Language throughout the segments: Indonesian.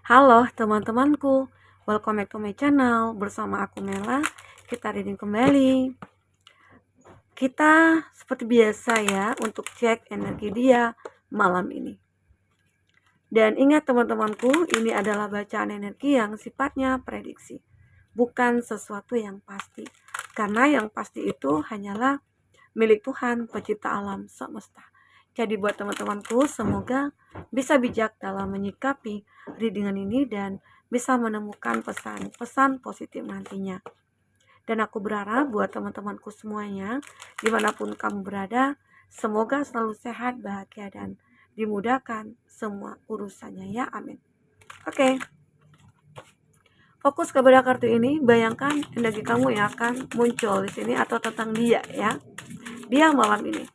Halo teman-temanku, welcome back to my channel. Bersama aku Mela, kita reading kembali. Kita seperti biasa ya untuk cek energi dia malam ini. Dan ingat teman-temanku, ini adalah bacaan energi yang sifatnya prediksi, bukan sesuatu yang pasti. Karena yang pasti itu hanyalah milik Tuhan, pencipta alam semesta. Jadi buat teman-temanku, semoga bisa bijak dalam menyikapi readingan ini dan bisa menemukan pesan-pesan positif nantinya. Dan aku berharap buat teman-temanku semuanya, dimanapun kamu berada, semoga selalu sehat, bahagia, dan dimudahkan semua urusannya ya, amin. Oke, fokus kepada kartu ini, bayangkan energi kamu yang akan muncul di sini atau tentang dia ya. Dia malam ini.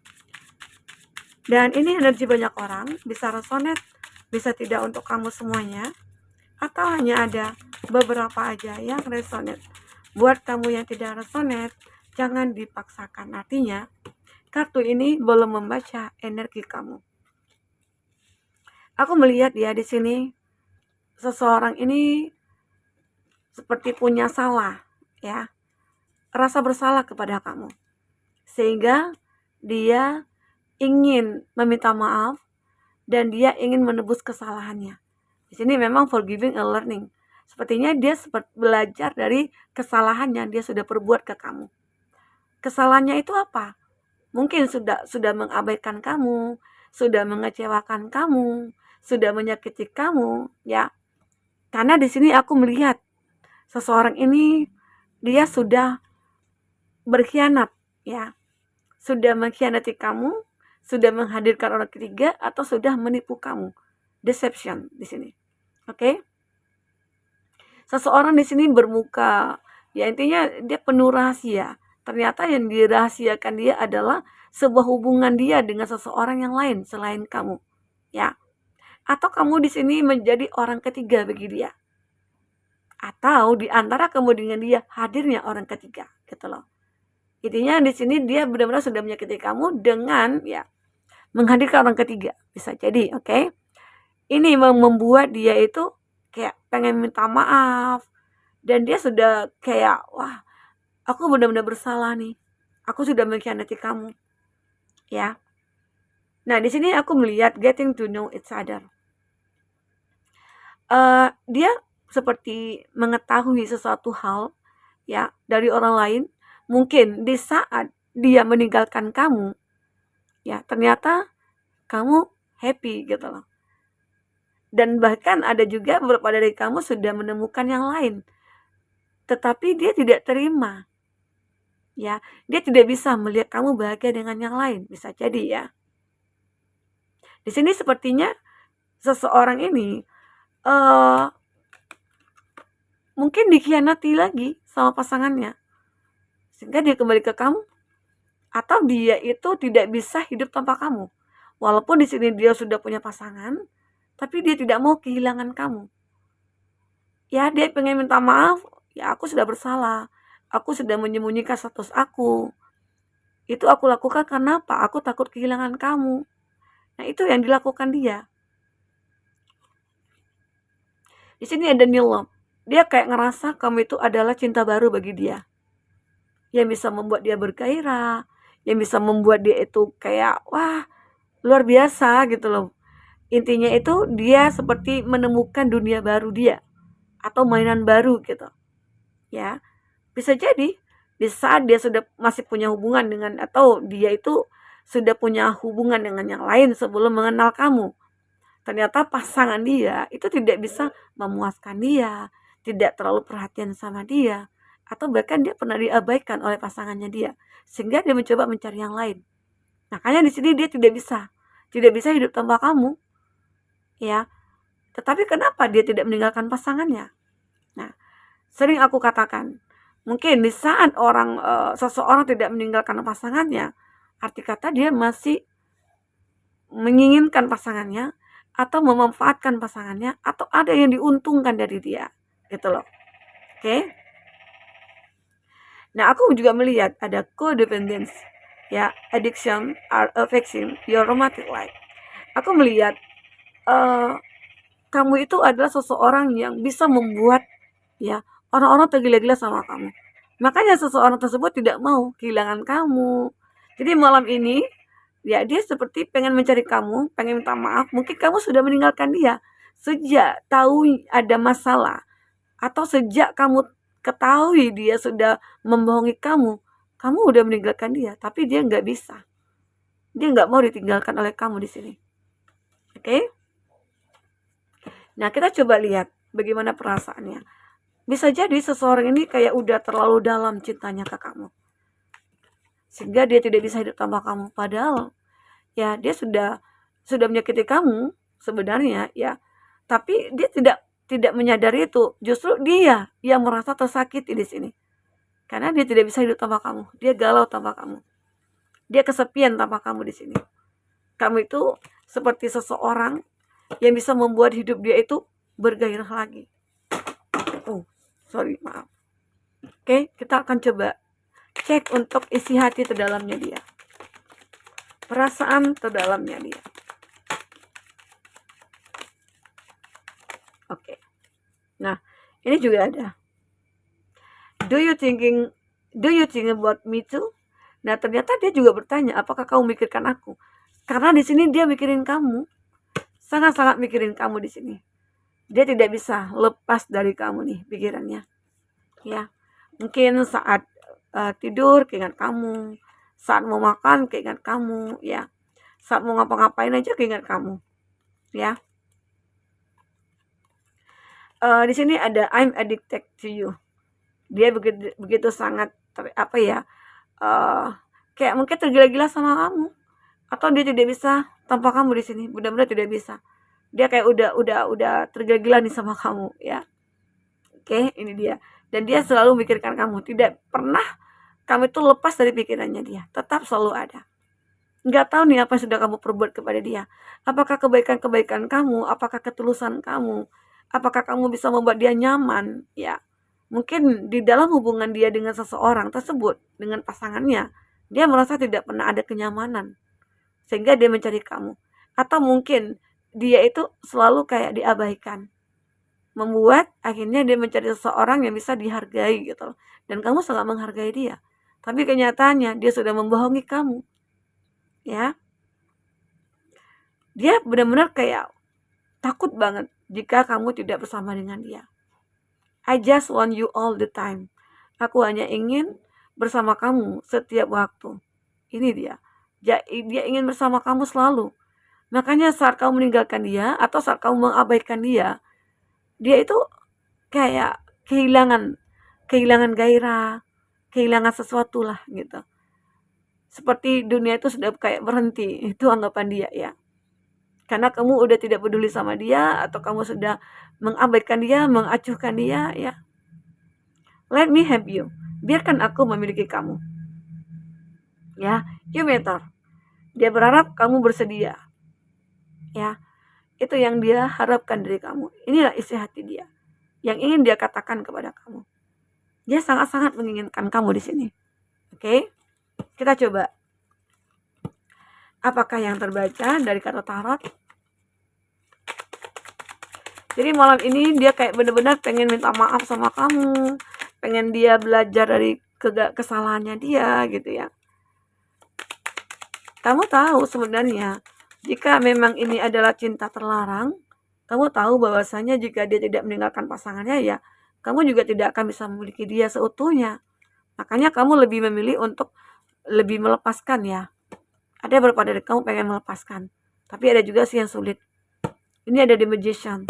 Dan ini energi banyak orang, bisa resonate, bisa tidak untuk kamu semuanya, atau hanya ada beberapa aja yang resonate. Buat kamu yang tidak resonate, jangan dipaksakan. Artinya, kartu ini belum membaca energi kamu. Aku melihat ya di sini, seseorang ini seperti punya salah, ya, rasa bersalah kepada kamu. Sehingga dia ingin meminta maaf dan dia ingin menebus kesalahannya. Di sini memang forgiving and learning. Sepertinya dia belajar dari kesalahan yang dia sudah perbuat ke kamu. Kesalahannya itu apa? Mungkin sudah mengabaikan kamu, sudah mengecewakan kamu, sudah menyakiti kamu, ya. Karena di sini aku melihat seseorang ini dia sudah berkhianat, ya. Sudah mengkhianati kamu, sudah menghadirkan orang ketiga, atau sudah menipu kamu. Deception di sini. Oke? Seseorang di sini bermuka, ya intinya dia penuh rahasia. Ternyata yang dirahasiakan dia adalah sebuah hubungan dia dengan seseorang yang lain selain kamu, ya. Atau kamu di sini menjadi orang ketiga bagi dia. Atau di antara kamu dengan dia hadirnya orang ketiga, gitu loh. Intinya di sini dia benar-benar sudah menyakiti kamu dengan ya menghadirkan orang ketiga, bisa jadi, oke? Ini membuat dia itu kayak pengen minta maaf dan dia sudah kayak wah, aku benar-benar bersalah nih. Aku sudah mengkhianati kamu, ya. Nah, di sini aku melihat getting to know each other. Dia seperti mengetahui sesuatu hal ya dari orang lain. Mungkin di saat dia meninggalkan kamu, ya ternyata kamu happy gitu loh. Dan bahkan ada juga beberapa dari kamu sudah menemukan yang lain. Tetapi dia tidak terima. Ya, dia tidak bisa melihat kamu bahagia dengan yang lain, bisa jadi ya. Di sini sepertinya seseorang ini mungkin dikhianati lagi sama pasangannya. Sehingga dia kembali ke kamu, atau dia itu tidak bisa hidup tanpa kamu. Walaupun di sini dia sudah punya pasangan, tapi dia tidak mau kehilangan kamu. Ya, dia pengen minta maaf, ya aku sudah bersalah. Aku sudah menyembunyikan status aku. Itu aku lakukan karena apa? Aku takut kehilangan kamu. Nah, itu yang dilakukan dia. Di sini ada new love. Dia kayak ngerasa kamu itu adalah cinta baru bagi dia. Yang bisa membuat dia bergairah, yang bisa membuat dia itu kayak wah, luar biasa gitu loh. Intinya itu dia seperti menemukan dunia baru dia atau mainan baru gitu. Ya. Bisa jadi di saat dia sudah masih punya hubungan dengan atau dia itu sudah punya hubungan dengan yang lain sebelum mengenal kamu. Ternyata pasangan dia itu tidak bisa memuaskan dia, tidak terlalu perhatian sama dia, atau bahkan dia pernah diabaikan oleh pasangannya dia, sehingga dia mencoba mencari yang lain. Makanya di sini dia tidak bisa hidup tanpa kamu, ya. Tetapi kenapa dia tidak meninggalkan pasangannya? Nah, sering aku katakan, mungkin di saat seseorang tidak meninggalkan pasangannya, arti kata dia masih menginginkan pasangannya atau memanfaatkan pasangannya atau ada yang diuntungkan dari dia, gitu loh. Oke? Nah, aku juga melihat ada codependence, ya, addiction or affecting your romantic life. Aku melihat kamu itu adalah seseorang yang bisa membuat ya orang-orang tergila-gila sama kamu. Makanya seseorang tersebut tidak mau kehilangan kamu. Jadi malam ini ya dia seperti pengen mencari kamu, pengen minta maaf. Mungkin kamu sudah meninggalkan dia sejak tahu ada masalah, atau sejak kamu ketahui dia sudah membohongi kamu udah meninggalkan dia, tapi dia nggak bisa. Dia nggak mau ditinggalkan oleh kamu di sini. Oke? Nah, kita coba lihat bagaimana perasaannya. Bisa jadi seseorang ini kayak udah terlalu dalam cintanya ke kamu, sehingga dia tidak bisa hidup tanpa kamu. Padahal ya dia sudah menyakiti kamu sebenarnya ya, tapi dia tidak menyadari itu. Justru dia yang merasa tersakiti di sini. Karena dia tidak bisa hidup tanpa kamu. Dia galau tanpa kamu. Dia kesepian tanpa kamu di sini. Kamu itu seperti seseorang yang bisa membuat hidup dia itu bergairah lagi. Oh, sorry, maaf. Oke, kita akan coba cek untuk isi hati terdalamnya dia. Perasaan terdalamnya dia. Oke. Nah, ini juga ada. Do you think about me too? Nah, ternyata dia juga bertanya, apakah kamu mikirkan aku? Karena di sini dia mikirin kamu. Sangat-sangat mikirin kamu di sini. Dia tidak bisa lepas dari kamu nih pikirannya. Ya. Mungkin saat tidur keingat kamu, saat mau makan keingat kamu, ya. Saat mau ngapa-ngapain aja keingat kamu. Ya. Di sini ada I'm addicted to you. Dia begitu sangat kayak mungkin tergila-gila sama kamu, atau dia tidak bisa tanpa kamu di sini, benar-benar tidak bisa. Dia kayak udah tergila-gila nih sama kamu ya. Oke, ini dia. Dan dia selalu memikirkan kamu, tidak pernah kamu itu lepas dari pikirannya dia, tetap selalu ada. Nggak tahu nih apa yang sudah kamu perbuat kepada dia. Apakah kebaikan-kebaikan kamu, apakah ketulusan kamu, apakah kamu bisa membuat dia nyaman ya. Mungkin di dalam hubungan dia dengan seseorang tersebut, dengan pasangannya, dia merasa tidak pernah ada kenyamanan, sehingga dia mencari kamu. Atau mungkin dia itu selalu kayak diabaikan, membuat akhirnya dia mencari seseorang yang bisa dihargai gitu loh. Dan kamu sangat menghargai dia, tapi kenyataannya dia sudah membohongi kamu ya. Dia benar-benar kayak takut banget jika kamu tidak bersama dengan dia. I just want you all the time. Aku hanya ingin bersama kamu setiap waktu. Ini dia. Dia ingin bersama kamu selalu. Makanya saat kamu meninggalkan dia atau saat kamu mengabaikan dia itu kayak kehilangan gairah, kehilangan sesuatu lah gitu. Seperti dunia itu sudah kayak berhenti. Itu anggapan dia ya. Karena kamu udah tidak peduli sama dia, atau kamu sudah mengabaikan dia, mengacuhkan dia ya. Let me have you. Biarkan aku memiliki kamu. Ya, you matter. Dia berharap kamu bersedia. Ya, itu yang dia harapkan dari kamu. Inilah isi hati dia, yang ingin dia katakan kepada kamu. Dia sangat-sangat menginginkan kamu di sini. Oke, kita coba. Apakah yang terbaca dari kartu tarot? Jadi malam ini dia kayak benar-benar pengen minta maaf sama kamu, pengen dia belajar dari kesalahannya dia gitu ya. Kamu tahu sebenarnya jika memang ini adalah cinta terlarang, kamu tahu bahwasanya jika dia tidak meninggalkan pasangannya ya, kamu juga tidak akan bisa memiliki dia seutuhnya. Makanya kamu lebih memilih untuk lebih melepaskan ya. Ada beberapa dari kamu pengen melepaskan, tapi ada juga sih yang sulit. Ini ada The Magician.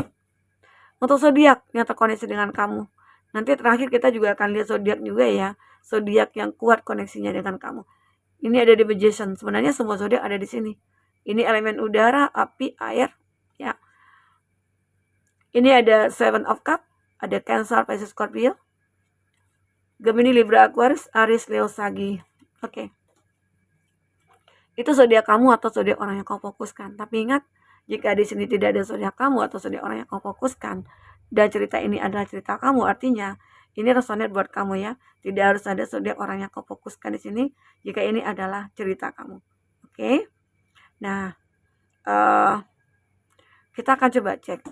Untuk zodiak yang terkoneksi dengan kamu. Nanti terakhir kita juga akan lihat zodiak juga ya. Zodiak yang kuat koneksinya dengan kamu. Ini ada The Magician. Sebenarnya semua zodiak ada di sini. Ini elemen udara, api, air, ya. Ini ada Seven of Cups, ada Cancer, Pisces, Scorpio, Gemini, Libra, Aquarius, Aries, Leo, Sagi. Oke. Itu zodiak kamu atau zodiak orang yang kau fokuskan. Tapi ingat, jika di sini tidak ada zodiak kamu atau zodiak orang yang kau fokuskan, dan cerita ini adalah cerita kamu, artinya ini resonate buat kamu ya. Tidak harus ada zodiak orang yang kau fokuskan di sini jika ini adalah cerita kamu. Oke? Nah, kita akan coba cek.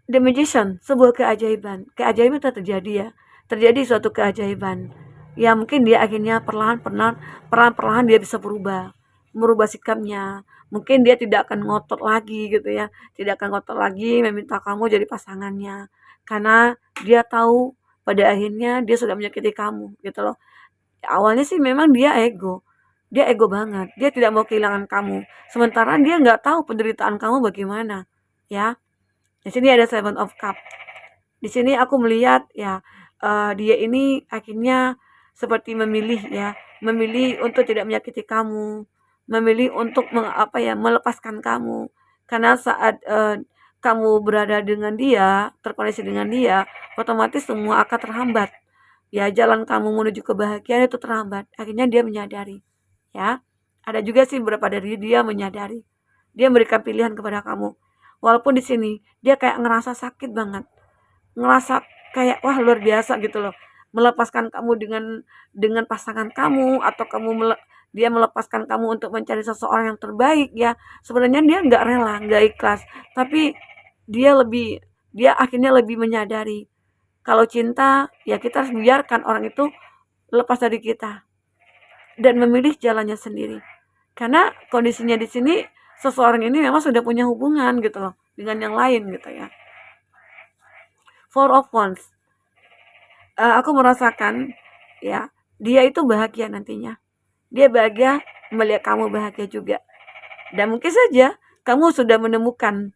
The Magician, sebuah keajaiban. Keajaiban itu terjadi ya. Terjadi suatu keajaiban. Ya mungkin dia akhirnya perlahan-perlahan dia bisa merubah sikapnya. Mungkin dia tidak akan ngotot lagi gitu ya. Tidak akan ngotot lagi meminta kamu jadi pasangannya. Karena dia tahu pada akhirnya dia sudah menyakiti kamu gitu loh. Awalnya sih memang dia ego. Dia ego banget. Dia tidak mau kehilangan kamu. Sementara dia nggak tahu penderitaan kamu bagaimana. Ya, di sini ada Seven of Cup. Di sini aku melihat ya, dia ini akhirnya seperti memilih untuk tidak menyakiti kamu, memilih untuk melepaskan kamu. Karena saat kamu berada dengan dia, terkoneksi dengan dia, otomatis semua akan terhambat. Ya, jalan kamu menuju kebahagiaan itu terhambat. Akhirnya dia menyadari. Ya, ada juga sih beberapa dari dia menyadari. Dia memberikan pilihan kepada kamu. Walaupun di sini dia kayak ngerasa sakit banget, ngerasa kayak wah luar biasa gitu loh, melepaskan kamu dengan pasangan kamu, atau dia melepaskan kamu untuk mencari seseorang yang terbaik ya. Sebenarnya dia nggak rela, nggak ikhlas, tapi dia akhirnya lebih menyadari kalau cinta ya kita harus biarkan orang itu lepas dari kita dan memilih jalannya sendiri. Karena kondisinya di sini seseorang ini memang sudah punya hubungan gitu loh dengan yang lain gitu ya. Four of Wands. Aku merasakan ya, dia itu bahagia nantinya. Dia bahagia melihat kamu bahagia juga. Dan mungkin saja kamu sudah menemukan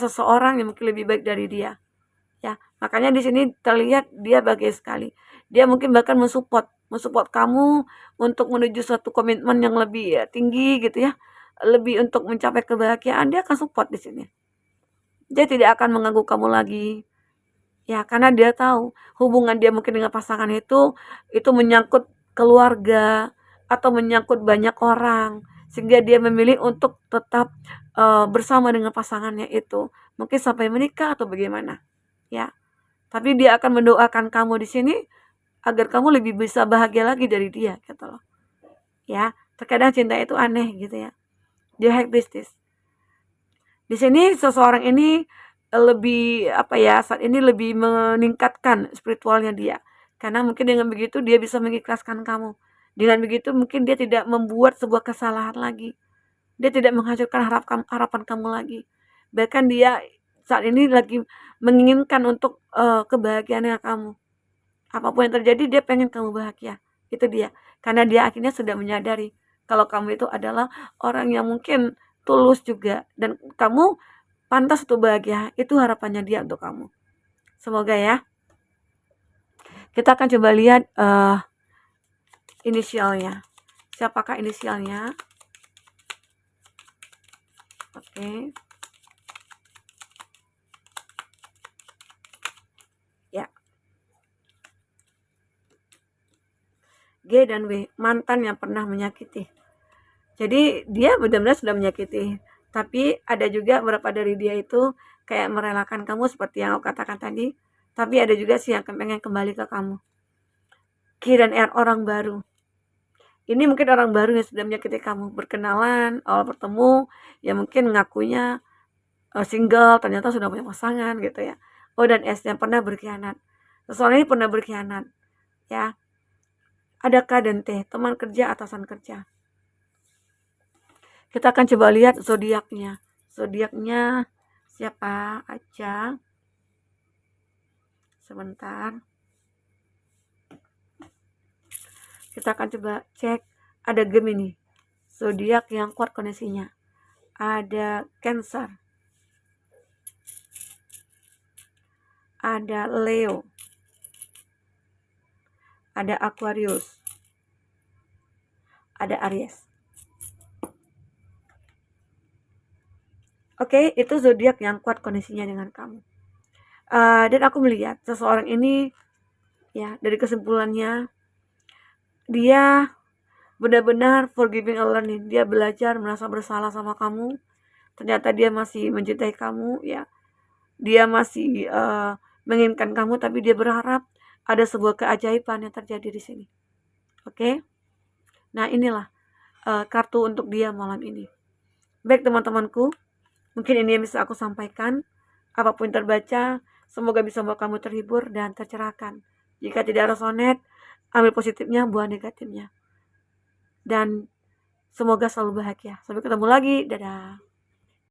seseorang yang mungkin lebih baik dari dia. Ya, makanya di sini terlihat dia bahagia sekali. Dia mungkin bahkan mensupport kamu untuk menuju suatu komitmen yang lebih ya, tinggi gitu ya. Lebih untuk mencapai kebahagiaan, dia akan support di sini. Dia tidak akan mengganggu kamu lagi. Ya, karena dia tahu hubungan dia mungkin dengan pasangan itu menyangkut keluarga atau menyangkut banyak orang, sehingga dia memilih untuk tetap bersama dengan pasangannya itu, mungkin sampai menikah atau bagaimana. Ya, tapi dia akan mendoakan kamu di sini agar kamu lebih bisa bahagia lagi dari dia gitu loh. Ya, terkadang cinta itu aneh gitu ya. Dia high priestess. Di sini seseorang ini saat ini lebih meningkatkan spiritualnya dia. Karena mungkin dengan begitu dia bisa mengikhlaskan kamu. Dengan begitu mungkin dia tidak membuat sebuah kesalahan lagi. Dia tidak menghancurkan harapan kamu lagi. Bahkan dia saat ini lagi menginginkan untuk kebahagiaannya kamu. Apapun yang terjadi dia pengen kamu bahagia. Itu dia. Karena dia akhirnya sudah menyadari kalau kamu itu adalah orang yang mungkin tulus juga, dan kamu pantas untuk bahagia. Itu harapannya dia untuk kamu. Semoga ya. Kita akan coba lihat inisialnya. Siapakah inisialnya? Oke. Ya. G dan W, mantan yang pernah menyakiti. Jadi dia benar-benar sudah menyakiti. Tapi ada juga beberapa dari dia itu kayak merelakan kamu seperti yang aku katakan tadi. Tapi ada juga sih yang pengen kembali ke kamu. Q dan R, orang baru. Ini mungkin orang baru yang sudah menyakiti kamu. Berkenalan, awal bertemu, ya mungkin ngakunya single, ternyata sudah punya pasangan gitu ya. O dan S, yang pernah berkhianat. Seseorang ini pernah berkhianat. Ya. Ada K dan T, teman kerja, atasan kerja. Kita akan coba lihat zodiaknya. Zodiaknya siapa aja? Sebentar. Kita akan coba cek. Ada Gemini, zodiak yang kuat koneksinya. Ada Cancer. Ada Leo. Ada Aquarius. Ada Aries. Oke, itu zodiak yang kuat koneksinya dengan kamu. Dan aku melihat seseorang ini ya, dari kesimpulannya dia benar-benar forgiving and learning. Dia belajar merasa bersalah sama kamu. Ternyata dia masih mencintai kamu ya. Dia masih menginginkan kamu, tapi dia berharap ada sebuah keajaiban yang terjadi di sini. Oke? Nah, inilah kartu untuk dia malam ini. Baik teman-temanku, mungkin ini yang bisa aku sampaikan. Apapun yang terbaca, semoga bisa membuat kamu terhibur dan tercerahkan. Jika tidak resonate, ambil positifnya, buang negatifnya. Dan semoga selalu bahagia. Sampai ketemu lagi. Dadah.